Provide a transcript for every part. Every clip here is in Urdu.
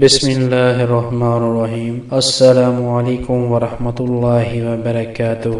بسم اللہ الرحمن الرحیم۔ السلام علیکم ورحمۃ اللہ وبرکاتہ۔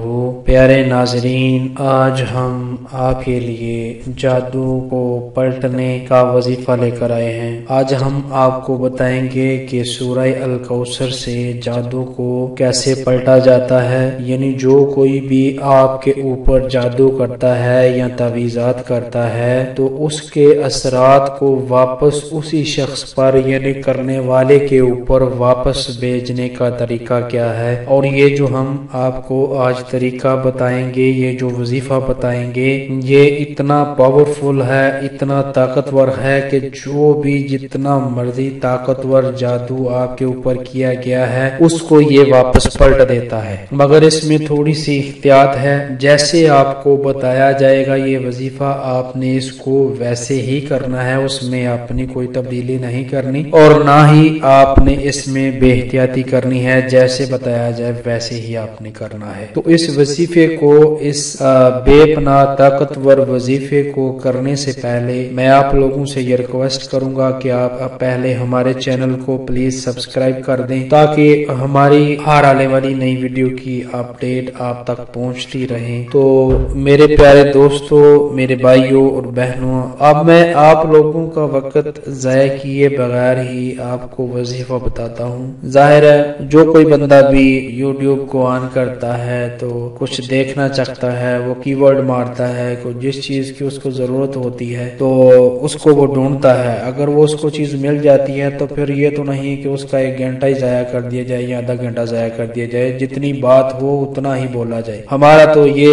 پیارے ناظرین، آج ہم آپ کے لیے جادو کو پلٹنے کا وظیفہ لے کر آئے ہیں۔ آج ہم آپ کو بتائیں گے کہ سورہ الکوثر سے جادو کو کیسے پلٹا جاتا ہے، یعنی جو کوئی بھی آپ کے اوپر جادو کرتا ہے یا تعویذات کرتا ہے تو اس کے اثرات کو واپس اسی شخص پر یعنی کرنے والے کے اوپر واپس بھیجنے کا طریقہ کیا ہے، اور یہ جو ہم آپ کو آج طریقہ بتائیں گے، یہ جو وظیفہ بتائیں گے، یہ اتنا پاورفل ہے، اتنا طاقتور ہے کہ جو بھی جتنا مرضی طاقتور جادو آپ کے اوپر کیا گیا ہے اس کو یہ واپس پلٹ دیتا ہے، مگر اس میں تھوڑی سی احتیاط ہے۔ جیسے آپ کو بتایا جائے گا یہ وظیفہ، آپ نے اس کو ویسے ہی کرنا ہے، اس میں آپ نے کوئی تبدیلی نہیں کرنی اور نہ ہی آپ نے اس میں بے احتیاطی کرنی ہے، جیسے بتایا جائے ویسے ہی آپ نے کرنا ہے۔ تو اس وظیفے کو، اس بے پناہ طاقتور وظیفے کو کرنے سے پہلے میں آپ لوگوں سے یہ ریکویسٹ کروں گا کہ آپ پہلے ہمارے چینل کو پلیز سبسکرائب کر دیں تاکہ ہماری ہر آنے والی نئی ویڈیو کی اپڈیٹ آپ تک پہنچتی رہے۔ تو میرے پیارے دوستو، میرے بھائیوں اور بہنوں، اب میں آپ لوگوں کا وقت ضائع کیے بغیر ہی آپ کو وظیفہ بتاتا ہوں۔ ظاہر ہے جو کوئی بندہ بھی یوٹیوب کو آن کرتا ہے تو کچھ دیکھنا چاہتا ہے، وہ کی ورڈ مارتا ہے، جس چیز کی اس کو ضرورت ہوتی ہے تو اس کو وہ ڈھونڈتا ہے۔ اگر وہ اس کو چیز مل جاتی ہے تو پھر یہ تو نہیں کہ اس کا 1 گھنٹہ ہی ضائع کر دیا جائے یا آدھا گھنٹہ ضائع کر دیا جائے، جتنی بات ہو اتنا ہی بولا جائے۔ ہمارا تو یہ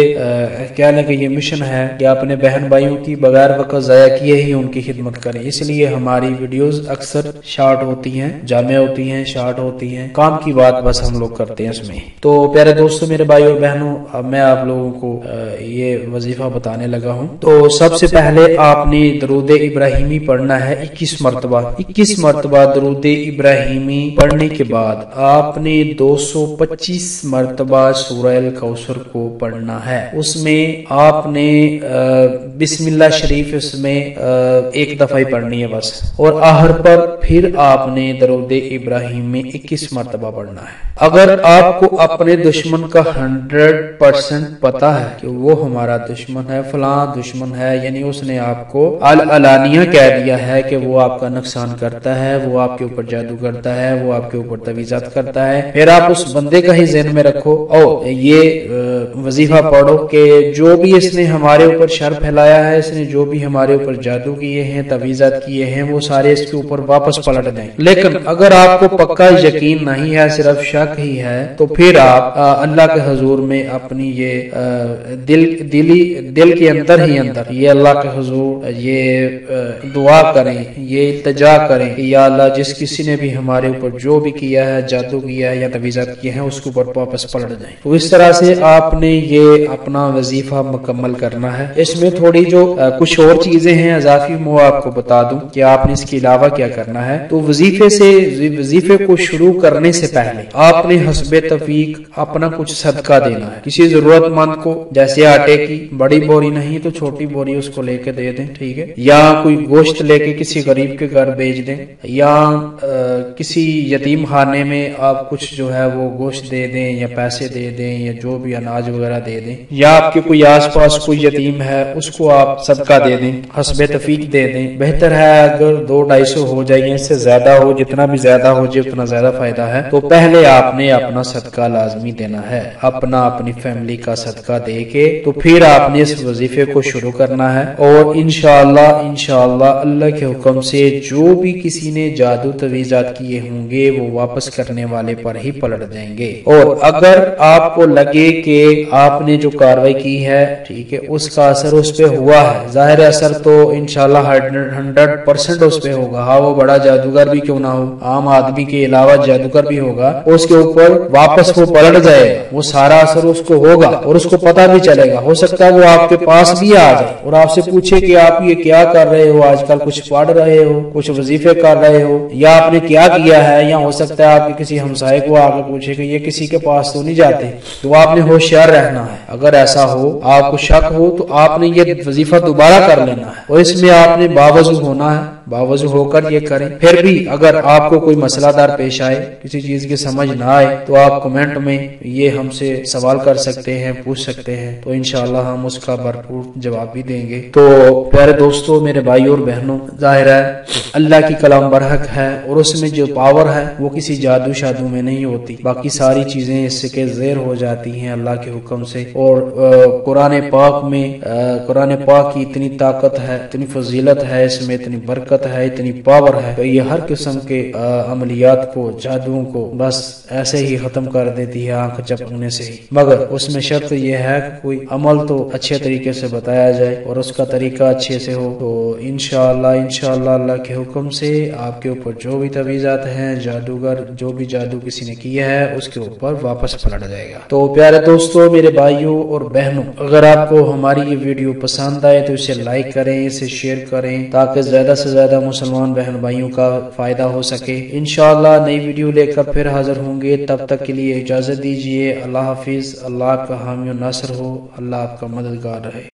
کہنے کا یہ مشن ہے کہ اپنے بہن بھائیوں کی بغیر وقت ضائع کیے ہی ان کی خدمت کریں، اس لیے ہماری ویڈیوز اکثر شارٹ ہوتی ہیں، جامع ہوتی ہیں، شارٹ ہوتی ہیں، کام کی بات بس ہم لوگ کرتے ہیں اس میں۔ تو پیارے دوستو، میرے بھائیو اور بہنوں، اب میں آپ لوگوں کو یہ وظیفہ بتانے لگا ہوں۔ تو سب سے پہلے آپ نے درود ابراہیمی پڑھنا ہے 21 مرتبہ۔ 21 مرتبہ درود ابراہیمی پڑھنے کے بعد آپ نے 225 مرتبہ سورہ الکوثر کو پڑھنا ہے۔ اس میں آپ نے بسم اللہ شریف اس میں 1 دفعہ ہی پڑھنی ہے بس، اور آخر پر پھر آپ نے درود ابراہیم میں 21 مرتبہ پڑھنا ہے۔ اگر آپ کو اپنے دشمن کا 100% پتا ہے کہ وہ ہمارا دشمن ہے، فلاں دشمن ہے، یعنی اس نے آپ کو علانیہ کہہ دیا ہے کہ وہ آپ کا نقصان کرتا ہے، وہ آپ کے اوپر جادو کرتا ہے، وہ آپ کے اوپر تعویذات کرتا ہے، پھر آپ اس بندے کا ہی ذہن میں رکھو اور یہ وظیفہ پڑھو کہ جو بھی اس نے ہمارے اوپر شر پھیلایا ہے، اس نے جو بھی ہمارے اوپر جادو کیے ہیں، تعویذات کیے ہیں، وہ سارے اس کے اوپر واپس پلٹ دیں۔ لیکن اگر آپ کو پکا یقین نہیں ہے، صرف شک ہی ہے، تو پھر آپ اللہ کے حضور میں اپنی یہ دل کے اندر ہی اندر یہ اللہ کے حضور یہ دعا کریں، یہ التجا کریں کہ یا اللہ، جس کسی نے بھی ہمارے اوپر جو بھی کیا ہے، جادو کیا ہے یا تعویذات کیے ہیں، اس کے اوپر واپس پلٹ جائیں۔ تو اس طرح سے آپ نے یہ اپنا وظیفہ مکمل کرنا ہے۔ اس میں تھوڑی جو کچھ اور چیزیں ہیں اضافی، وہ آپ کو بتا دوں کہ آپ نے اس کے علاوہ کیا کرنا ہے۔ تو وظیفے کو شروع کرنے سے پہلے آپ نے حسب توفیق اپنا کچھ صدقہ دینا ہے کسی ضرورت مند کو، جیسے آٹے کی بڑی بوری نہیں تو چھوٹی بوری اس کو لے کے دے دیں، ٹھیک ہے، یا کوئی گوشت لے کے کسی غریب کے گھر بیچ دیں، یا کسی یتیم خانے میں آپ کچھ جو ہے وہ گوشت دے دیں یا پیسے دے دیں یا جو بھی اناج وغیرہ دے دیں، یا آپ کے کوئی آس پاس کوئی یتیم ہے اس کو آپ صدقہ دے دیں، حسب توفیق دے دیں۔ بہتر ہے اگر 200-250 ہو جائے، اس سے زیادہ ہو، جتنا بھی زیادہ ہو جائے اتنا زیادہ فائدہ ہے۔ تو پہلے آپ نے اپنا صدقہ لازمی دینا ہے، اپنی فیملی کا صدقہ دے کے تو پھر آپ نے اس وظیفے کو شروع کرنا ہے، اور انشاءاللہ اللہ کے حکم سے جو بھی کسی نے جادو تعویذات کیے ہوں گے وہ واپس کرنے والے پر ہی پلٹ دیں گے۔ اور اگر آپ کو لگے کہ آپ نے جو کاروائی کی ہے، ٹھیک ہے، اس کا اثر اس پہ ہوا ہے، ظاہر اثر تو انشاءاللہ 100% اس پہ ہوگا، ہاں وہ بڑا جادوگر بھی کیوں نہ ہو، عام آدمی کے علاوہ جادوگر بھی ہوگا، اس کے اوپر واپس وہ پلٹ جائے گا، وہ سارا اثر اس کو ہوگا اور اس کو پتہ بھی چلے گا۔ ہو سکتا ہے وہ آپ کے پاس بھی آ جائے اور آپ سے پوچھے کہ آپ یہ کیا کر رہے ہو، آج کل کچھ پڑھ رہے ہو، کچھ وظیفے کر رہے ہو، یا آپ نے کیا کیا ہے، یا ہو سکتا ہے آپ کے کسی ہمسائے کو آ کے پوچھے کہ یہ کسی کے پاس تو نہیں جاتے، تو آپ نے ہوشیار رہنا ہے۔ اگر ایسا ہو، آپ کو شک ہو، تو آپ نے یہ وظیفہ دوبارہ کر لینا ہے، اور اس میں آپ نے باوضو ہونا ہے، باوضو ہو کر یہ کریں۔ پھر بھی اگر آپ کو کوئی مسئلہ دار پیش آئے، کسی چیز کی سمجھ نہ آئے، تو آپ کمنٹ میں یہ ہم سے سوال کر سکتے ہیں، پوچھ سکتے ہیں، تو انشاءاللہ ہم اس کا بھرپور جواب بھی دیں گے۔ تو پیارے دوستو، میرے بھائی اور بہنوں، ظاہر ہے اللہ کی کلام برحق ہے، اور اس میں جو پاور ہے وہ کسی جادو شادو میں نہیں ہوتی، باقی ساری چیزیں اس کے زیر ہو جاتی ہیں اللہ کے حکم سے۔ اور قرآن پاک کی اتنی طاقت ہے، اتنی فضیلت ہے، اس میں اتنی برکت ہے، اتنی پاور ہے کہ یہ ہر قسم کے عملیات کو، جادوؤں کو بس ایسے ہی ختم کر دیتی ہے آنکھ جھپکنے سے ہی۔ مگر اس میں شرط یہ ہے کہ کوئی عمل تو اچھے طریقے سے بتایا جائے اور اس کا طریقہ اچھے سے ہو، تو انشاءاللہ اللہ کے حکم سے آپ کے اوپر جو بھی تعویذات ہیں، جادوگر جو بھی جادو کسی نے کیا ہے اس کے اوپر واپس پلٹ جائے گا۔ تو پیارے دوستو، میرے بھائیوں اور بہنوں، اگر آپ کو ہماری یہ ویڈیو پسند آئے تو اسے لائک کریں، اسے شیئر کریں، تاکہ زیادہ سے زیادہ مسلمان بہن بھائیوں کا فائدہ ہو سکے۔ انشاءاللہ نئی ویڈیو لے کر پھر حاضر ہوں گے، تب تک کے لیے اجازت دیجیے۔ اللہ حافظ، اللہ آپ کا حامی و ناصر ہو، اللہ آپ کا مددگار رہے۔